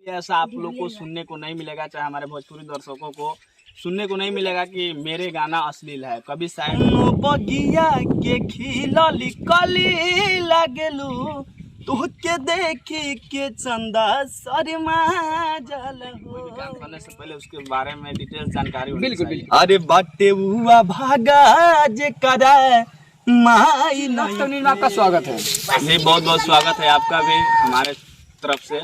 ऐसा आप लोग को सुनने को नहीं मिलेगा, चाहे हमारे भोजपुरी दर्शकों को सुनने को नहीं मिलेगा कि मेरे गाना अश्लील है। कभी शायद बगिया के खिलली कली लागलू तुहके देखी के चंदा शर्मा जल हो। काम करने से पहले उसके बारे में डिटेल जानकारी होनी बिल्कुल चाहिए। बिल्कुल। अरे बाटे हुआ भागा जे करा माई नहीं। आपका स्वागत है जी, बहुत बहुत स्वागत है आपका भी हमारे तरफ से।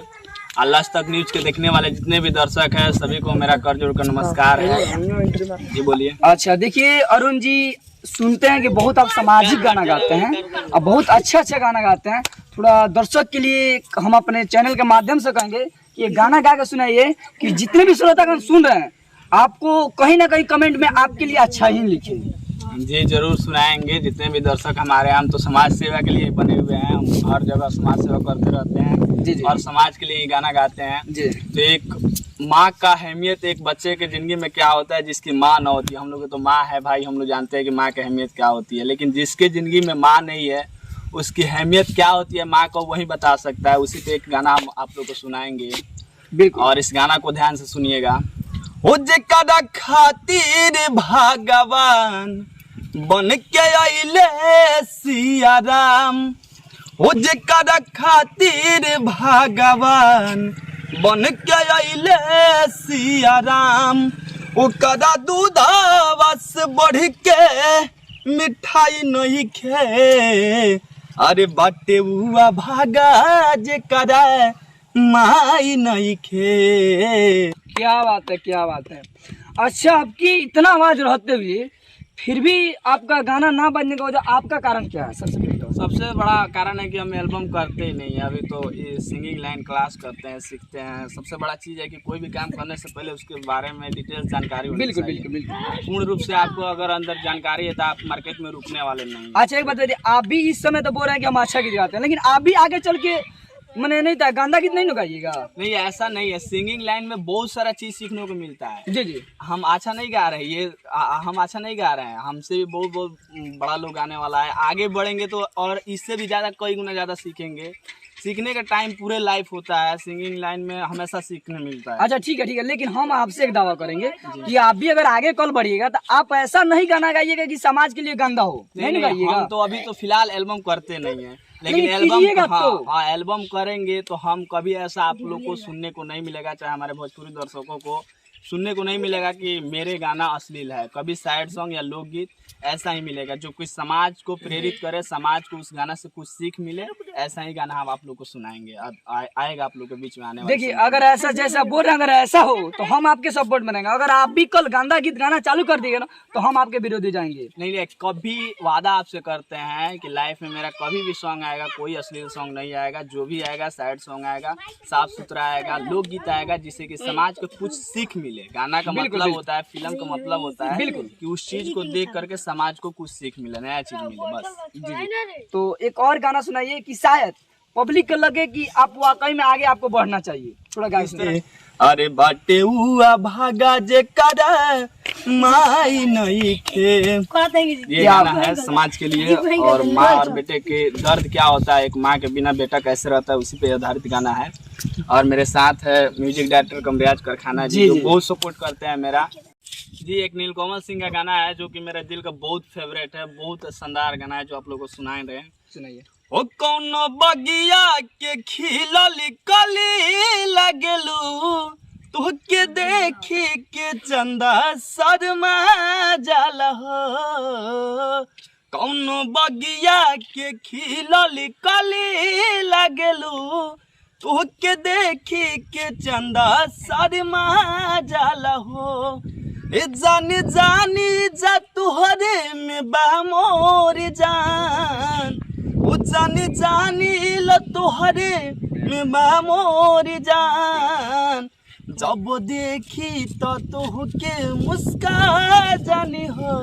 आज तक न्यूज के देखने वाले जितने भी दर्शक हैं सभी को मेरा कर जोड़कर नमस्कार है। जी बोलिए। अच्छा देखिए अरुण जी, सुनते हैं कि बहुत आप सामाजिक गाना गाते हैं और बहुत अच्छा गाना गाते हैं। थोड़ा दर्शक के लिए हम अपने चैनल के माध्यम से कहेंगे कि ये गाना गा के सुनाइए कि जितने भी श्रोतागण सुन रहे हैं आपको कहीं ना कहीं कमेंट में आपके लिए अच्छा ही लिखे। जी जरूर सुनाएंगे। जितने भी दर्शक हमारे, हम तो समाज सेवा के लिए बने हुए हैं, हम हर जगह समाज सेवा करते रहते हैं जी जी। और समाज के लिए ही गाना गाते हैं जी। तो एक माँ का अहमियत एक बच्चे के जिंदगी में क्या होता है जिसकी माँ ना होती है। हम लोग तो माँ है भाई, हम लोग जानते हैं कि माँ की अहमियत क्या होती है, लेकिन जिसके जिंदगी में माँ नहीं है उसकी अहमियत क्या होती है माँ को वही बता सकता है। उसी पे एक गाना हम आप लोग को सुनाएंगे बिल्कुल। और इस गाना को ध्यान से सुनिएगा। हो जेकरा खातिर भगवान बन के आइले सिया राम, हो जेकरा खातिर भगवान बन के आइले सिया राम, ओकरा दूधवा से बढ़ के मिठाई नहीं खे। अरे बाटे हुआ भागा जेकरा माई नहीं खे। क्या बात है, क्या बात है। अच्छा, आपकी इतना आवाज रहते हुए फिर भी आपका गाना ना बनने का वजह आपका कारण क्या है? सबसे बड़ा कारण है कि हम एल्बम करते ही नहीं है। अभी तो ये सिंगिंग लाइन क्लास करते हैं, सीखते हैं। सबसे बड़ा चीज़ है कि कोई भी काम करने से पहले उसके बारे में डिटेल्स जानकारी होनी बिल्कुल चाहिए। बिल्कुल बिल्कुल। पूर्ण रूप से आपको अगर अंदर जानकारी है तो आप मार्केट में रुकने वाले नहीं। अच्छा एक बात बताइए, आप भी इस समय तो बोल रहे हैं कि हम अच्छा गीत गाते हैं, लेकिन आप भी आगे चल के मैंने नहीं था गांदा गीत नहीं न गाइएगा? नहीं, ऐसा नहीं है। सिंगिंग लाइन में बहुत सारा चीज सीखने को मिलता है। जी जी। हम अच्छा नहीं गा रहे, ये हम अच्छा नहीं गा रहे हैं। हमसे भी बहुत बहुत बड़ा लोग आने वाला है। आगे बढ़ेंगे तो और इससे भी ज़्यादा कई गुना ज़्यादा सीखेंगे। सीखने का टाइम पूरे लाइफ होता है, सिंगिंग लाइन में हमेशा सीखने मिलता है। अच्छा ठीक है, लेकिन हम आपसे एक दावा करेंगे कि आप भी अगर आगे कल बढ़िएगा तो आप ऐसा नहीं गाना गाइएगा कि समाज के लिए गंदा हो। नहीं गाइएगा। हम तो अभी तो फिलहाल एल्बम करते नहीं है, लेकिन एल्बम करेंगे तो हम कभी ऐसा आप लोग को सुनने को नहीं मिलेगा, चाहे हमारे भोजपुरी दर्शकों को सुनने को नहीं मिलेगा कि मेरे गाना अश्लील है। कभी सैड सॉन्ग या लोकगीत ऐसा ही मिलेगा जो कुछ समाज को प्रेरित करे, समाज को उस गाना से कुछ सीख मिले। ऐसा ही गाना हम आप लोग को सुनाएंगे। आएगा आप लोग के बीच में आने वाले। देखिए अगर ऐसा जैसा बोल रहे हैं अगर ऐसा हो तो हम आपके सपोर्ट में रहेंगे। अगर आप भी कल गांदा गीत गाना चालू कर दिएगा ना तो हम आपके विरोधी जाएंगे। नहीं, कभी वादा आपसे करते हैं कि लाइफ में मेरा कभी भी सॉन्ग आएगा कोई अश्लील सॉन्ग नहीं आएगा। जो भी आएगा सैड सॉन्ग आएगा, साफ सुथरा आएगा, लोकगीत आएगा जिससे कि समाज को कुछ सीख मिले। गाना का मतलब होता है, फिल्म का मतलब होता है बिल्कुल कि उस चीज को देख करके समाज को कुछ सीख मिले, नया चीज मिले, बस। जी। तो एक और गाना सुनाइए कि शायद पब्लिक को लगे कि आप वाकई में आगे आपको बढ़ना चाहिए। थोड़ा गाना सुनाइए। अरे बाटे हुआ भागा जे करा माई नहीं खे। ये गाना है समाज के लिए और माँ और बेटे के दर्द क्या होता है, एक माँ के बिना बेटा कैसे रहता है, उसी पे आधारित गाना है। और मेरे साथ है म्यूजिक डायरेक्टर कमरियाज कारखाना जी, जो बहुत सपोर्ट करते हैं मेरा। जी, एक नीलकमल सिंह का गाना है जो कि मेरे दिल का बहुत फेवरेट है, बहुत शानदार गाना है जो आप लोगों को सुनाए रहे। सुनाइए। ओ कौनो बगिया के खिलली कली लागलू तुहके देखी के चंदा शर्मा जाला हो। कौनो बगिया के खिलली कली लागलू तुहके देखी के चंदा शर्मा जाला हो। जानी जानी जा तुहरे में बा मोर जान, जानी जानी ल तुहरे में बा मोर जान। जब देखी तो तुहके मुस्का जानी हो।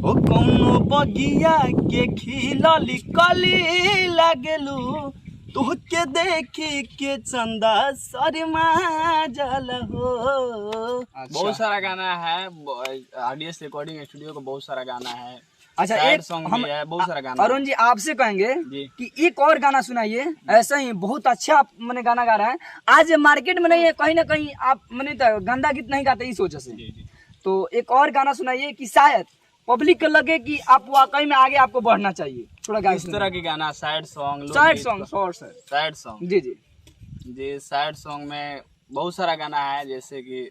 ओ कौनो बगिया के खिलली कली लागलू तुहके देखी के चंदा शर्मा जल हो। अच्छा। बहुत सारा गाना है, ऑडियो रिकॉर्डिंग स्टूडियो का बहुत सारा गाना है। अच्छा सैड एक सॉन्ग हम भी है, बहुत सारा गाना अरुण जी आपसे कहेंगे जी। कि एक और गाना सुनाइए, ऐसा ही बहुत अच्छा आप मैंने गाना गा रहा है। आज मार्केट में नहीं है, कहीं ना कहीं आप मैंने तो गंदा गीत नहीं गाते इस वजह से। जी जी। तो एक और गाना सुनाइए कि शायद पब्लिक को लगे कि आप वाकई में आगे आपको बढ़ना चाहिए। थोड़ा गा इस तरह के गाना sad song, sad song short sir. Sad song जी जी जी। सैड सॉन्ग में बहुत सारा गाना है, जैसे कि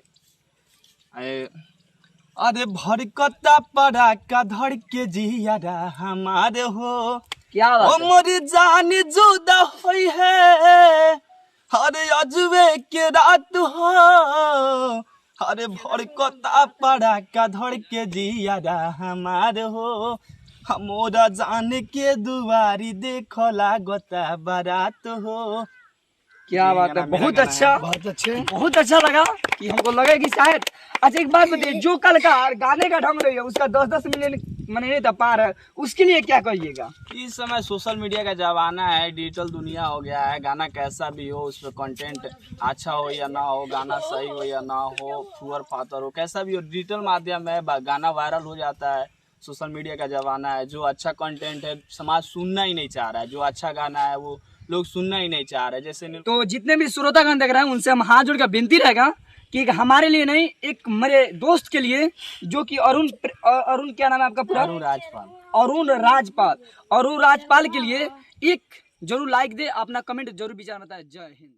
अरे भड़कता पड़ा का धड़ के जियारा हमारे हो, क्या ओ बात है। मोरी जान जुदा हुई है, अरे अजबे के रात हो, अरे भड़कता पड़ा का धड़ के जियारा हमारे हो, मोरा जान के दुआरी देखो लागता बारात हो। क्या ये बात है, गाना मेरा बहुत गाना अच्छा, है। बहुत अच्छे, बहुत अच्छा लगा कि हमको लगा कि शायद। अच्छा एक बात बताइए, जो कलाकार गाने का ढंग रही है उसका 10-10 मिलियन मैंने नहीं था पार है, उसके लिए क्या कहिएगा? इस समय सोशल मीडिया का जमाना है, डिजिटल दुनिया हो गया है, गाना कैसा भी हो उस पर कंटेंट अच्छा हो या ना हो, गाना सही हो या ना हो, फुअर फातर हो, कैसा भी हो, डिजिटल माध्यम है, गाना वायरल हो जाता है। सोशल मीडिया का जमाना है, जो अच्छा कंटेंट है समाज सुनना ही नहीं चाह रहा है, जो अच्छा गाना है वो लोग सुनना ही नहीं चाह रहे। जैसे तो जितने भी श्रोतागण देख रहे हैं उनसे हम हाथ जोड़ कर विनती रहेगा कि हमारे लिए नहीं, एक मेरे दोस्त के लिए जो कि अरुण क्या नाम है आपका पूरा? अरुण राजपाल। अरुण राजपाल के लिए एक जरूर लाइक दे, अपना कमेंट जरूर विचार बताए। जय हिंद।